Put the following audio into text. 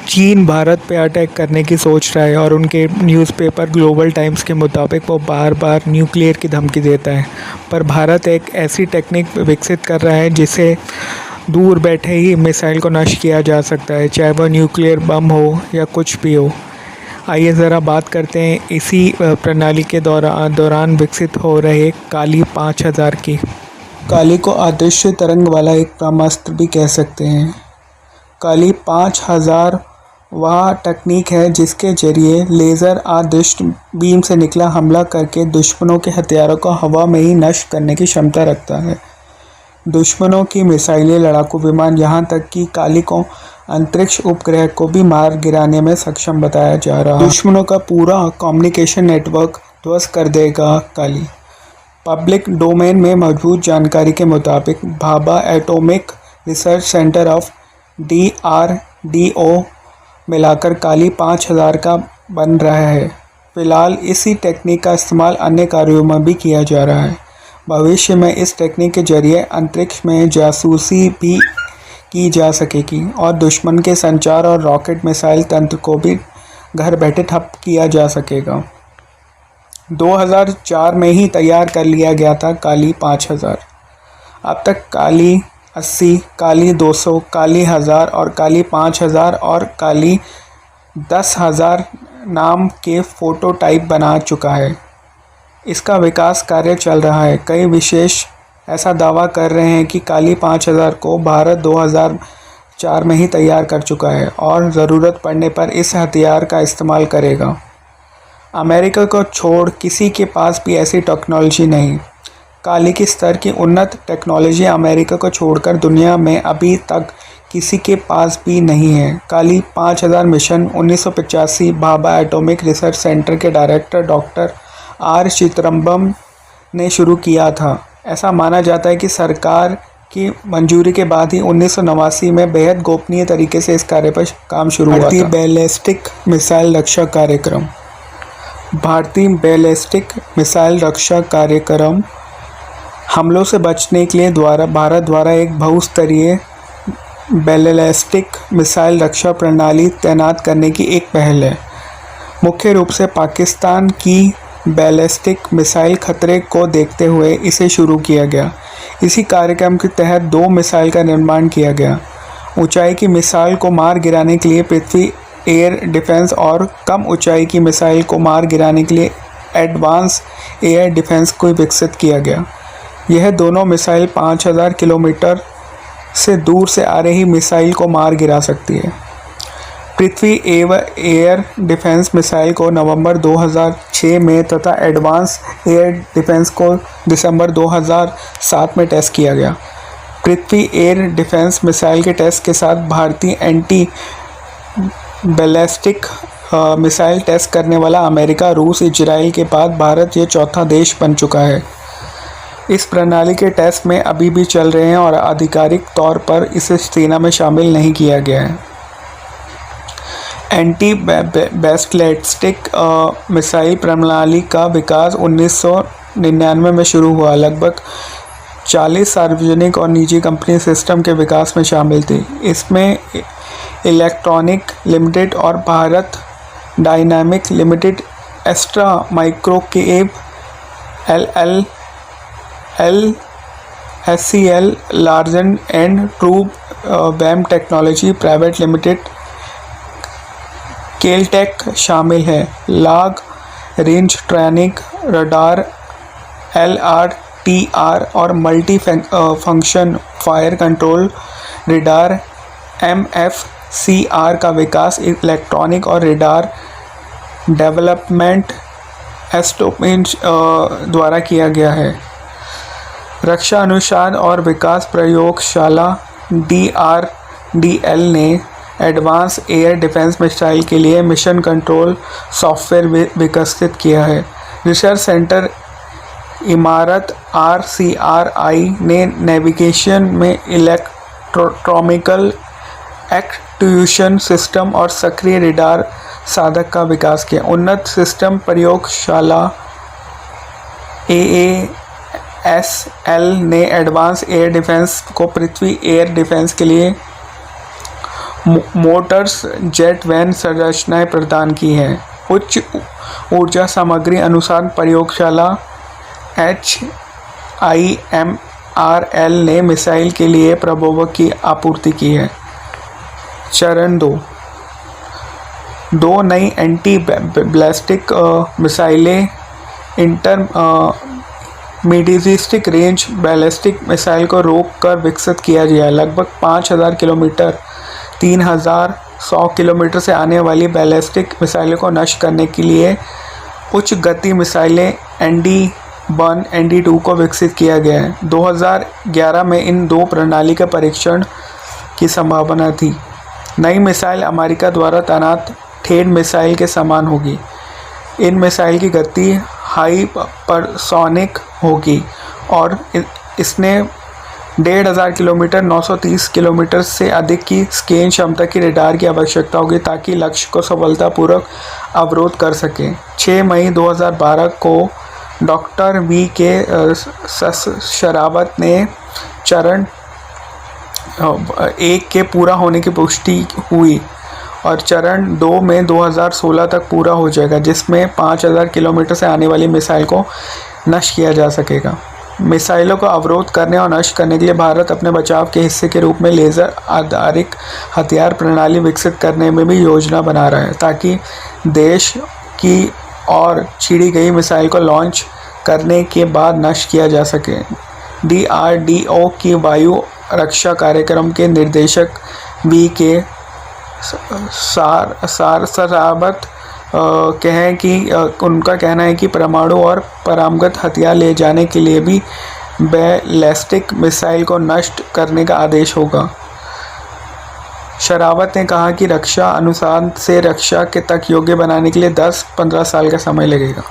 चीन भारत पे अटैक करने की सोच रहा है और उनके न्यूज़पेपर ग्लोबल टाइम्स के मुताबिक वो बार बार न्यूक्लियर की धमकी देता है। पर भारत एक ऐसी टेक्निक विकसित कर रहा है जिसे दूर बैठे ही मिसाइल को नष्ट किया जा सकता है, चाहे वह न्यूक्लियर बम हो या कुछ भी हो। आइए ज़रा बात करते हैं इसी प्रणाली के दौरान विकसित हो रहे काली 5000 की। काली को अदृश्य तरंग वाला एक ब्रह्मास्त्र भी कह सकते हैं। काली 5000 वह तकनीक है जिसके जरिए लेज़र अदृश्य बीम से निकला हमला करके दुश्मनों के हथियारों को हवा में ही नष्ट करने की क्षमता रखता है। दुश्मनों की मिसाइलें, लड़ाकू विमान, यहाँ तक कि काली को अंतरिक्ष उपग्रह को भी मार गिराने में सक्षम बताया जा रहा है। दुश्मनों का पूरा कम्युनिकेशन नेटवर्क ध्वस्त कर देगा काली। पब्लिक डोमेन में मौजूद जानकारी के मुताबिक Bhabha atomic research centre of DRDO मिलाकर काली 5000 का बन रहा है। फिलहाल इसी टेक्निक का इस्तेमाल अन्य कार्यों में भी किया जा रहा है। भविष्य में इस टेक्निक के जरिए अंतरिक्ष में जासूसी भी की जा सकेगी और दुश्मन के संचार और रॉकेट मिसाइल तंत्र को भी घर बैठे ठप किया जा सकेगा। 2004 में ही तैयार कर लिया गया था काली 5000। अब तक काली 80, काली 200, काली 1000 और काली 5000 और काली 10,000 नाम के प्रोटोटाइप बना चुका है। इसका विकास कार्य चल रहा है। कई विशेष ऐसा दावा कर रहे हैं कि काली 5000 को भारत 2004 में ही तैयार कर चुका है और ज़रूरत पड़ने पर इस हथियार का इस्तेमाल करेगा। अमेरिका को छोड़ किसी के पास भी ऐसी टेक्नोलॉजी नहीं। काली की स्तर की उन्नत टेक्नोलॉजी अमेरिका को छोड़कर दुनिया में अभी तक किसी के पास भी नहीं है। काली 5000 mission 1985 Bhabha atomic research centre के डायरेक्टर डॉक्टर R चिदम्बरम ने शुरू किया था। ऐसा माना जाता है कि सरकार की मंजूरी के बाद ही 1989 में बेहद गोपनीय तरीके से इस कार्य पर काम शुरू हुआ था। बैलिस्टिक मिसाइल रक्षा कार्यक्रम। भारतीय बैलिस्टिक मिसाइल रक्षा कार्यक्रम हमलों से बचने के लिए भारत द्वारा एक बहुस्तरीय बैलिस्टिक मिसाइल रक्षा प्रणाली तैनात करने की एक पहल है। मुख्य रूप से पाकिस्तान की बैलिस्टिक मिसाइल खतरे को देखते हुए इसे शुरू किया गया। इसी कार्यक्रम के तहत 2 मिसाइल का निर्माण किया गया। ऊंचाई की मिसाइल को मार गिराने के लिए पृथ्वी एयर डिफेंस और कम ऊंचाई की मिसाइल को मार गिराने के लिए एडवांस एयर डिफेंस को विकसित किया गया। यह दोनों मिसाइल 5000 किलोमीटर से दूर से आ रही मिसाइल को मार गिरा सकती है। पृथ्वी एयर डिफेंस मिसाइल को नवंबर 2006 में तथा एडवांस एयर डिफेंस को दिसंबर 2007 में टेस्ट किया गया। पृथ्वी एयर डिफेंस मिसाइल के टेस्ट के साथ भारतीय एंटी बैलिस्टिक मिसाइल टेस्ट करने वाला अमेरिका, रूस, इजराइल के बाद भारत ये चौथा देश बन चुका है। इस प्रणाली के टेस्ट में अभी भी चल रहे हैं और आधिकारिक तौर पर इसे सेना में शामिल नहीं किया गया है। एंटी बैलिस्टिक मिसाइल प्रणाली का विकास 1999 में शुरू हुआ। लगभग 40 सार्वजनिक और निजी कंपनी सिस्टम के विकास में शामिल थी। इसमें इलेक्ट्रॉनिक लिमिटेड और Bharat dynamic limited, Astra microwave LSCL, Larsen and Toubro वैम टेक्नोलॉजी प्राइवेट लिमिटेड, केलटेक शामिल है। Long range training radar LRTR और multi function fire control radar MFCR का विकास इलेक्ट्रॉनिक और रडार डेवलपमेंट एस्टोपेंट द्वारा किया गया है। रक्षा अनुसंधान और विकास प्रयोगशाला DRDL ने एडवांस एयर डिफेंस मिसाइल के लिए मिशन कंट्रोल सॉफ्टवेयर विकसित किया है। रिसर्च सेंटर इमारत RCRI ने नेविगेशन में इलेक्ट्रोनिकल एक्ट्यूएशन सिस्टम और सक्रिय रडार साधक का विकास किया। उन्नत सिस्टम प्रयोगशाला AASL ने एडवांस एयर डिफेंस को पृथ्वी एयर डिफेंस के लिए मोटर्स जेट वैन संरचनाएं प्रदान की हैं। उच्च ऊर्जा सामग्री अनुसार प्रयोगशाला HIMRL ने मिसाइल के लिए प्रबोधक की आपूर्ति की है। चरण 2, 2 नई एंटी बैलिस्टिक मिसाइलें इंटरमीडिएट रेंज बैलिस्टिक मिसाइल को रोककर विकसित किया गया। लगभग 5000 किलोमीटर 3100 किलोमीटर से आने वाली बैलिस्टिक मिसाइलों को नष्ट करने के लिए उच्च गति मिसाइलें ND-1 ND-2 को विकसित किया गया है। 2011 में इन दो प्रणाली के परीक्षण की संभावना थी। नई मिसाइल अमेरिका द्वारा तैनात थेड मिसाइल के समान होगी। इन मिसाइल की गति हाइपरसोनिक होगी और इसने 1500 किलोमीटर 930 किलोमीटर से अधिक की स्कैन क्षमता की रडार की आवश्यकता होगी ताकि लक्ष्य को सफलतापूर्वक अवरोध कर सकें। 6 मई 2012 को डॉक्टर VK शरावत ने चरण 1 के पूरा होने की पुष्टि हुई और चरण 2 में 2016 तक पूरा हो जाएगा, जिसमें 5000 किलोमीटर से आने वाली मिसाइल को नष्ट किया जा सकेगा। मिसाइलों को अवरोध करने और नष्ट करने के लिए भारत अपने बचाव के हिस्से के रूप में लेज़र आधारित हथियार प्रणाली विकसित करने में भी योजना बना रहा है ताकि देश की और छिड़ी गई मिसाइल को लॉन्च करने के बाद नष्ट किया जा सके। DRDO की वायु रक्षा कार्यक्रम के निर्देशक VK शरावत उनका कहना है कि परमाणु और परमाणुगत हथियार ले जाने के लिए भी बैलिस्टिक मिसाइल को नष्ट करने का आदेश होगा। शरावत ने कहा कि रक्षा अनुसंधान से रक्षा के तक योग्य बनाने के लिए 10-15 साल का समय लगेगा।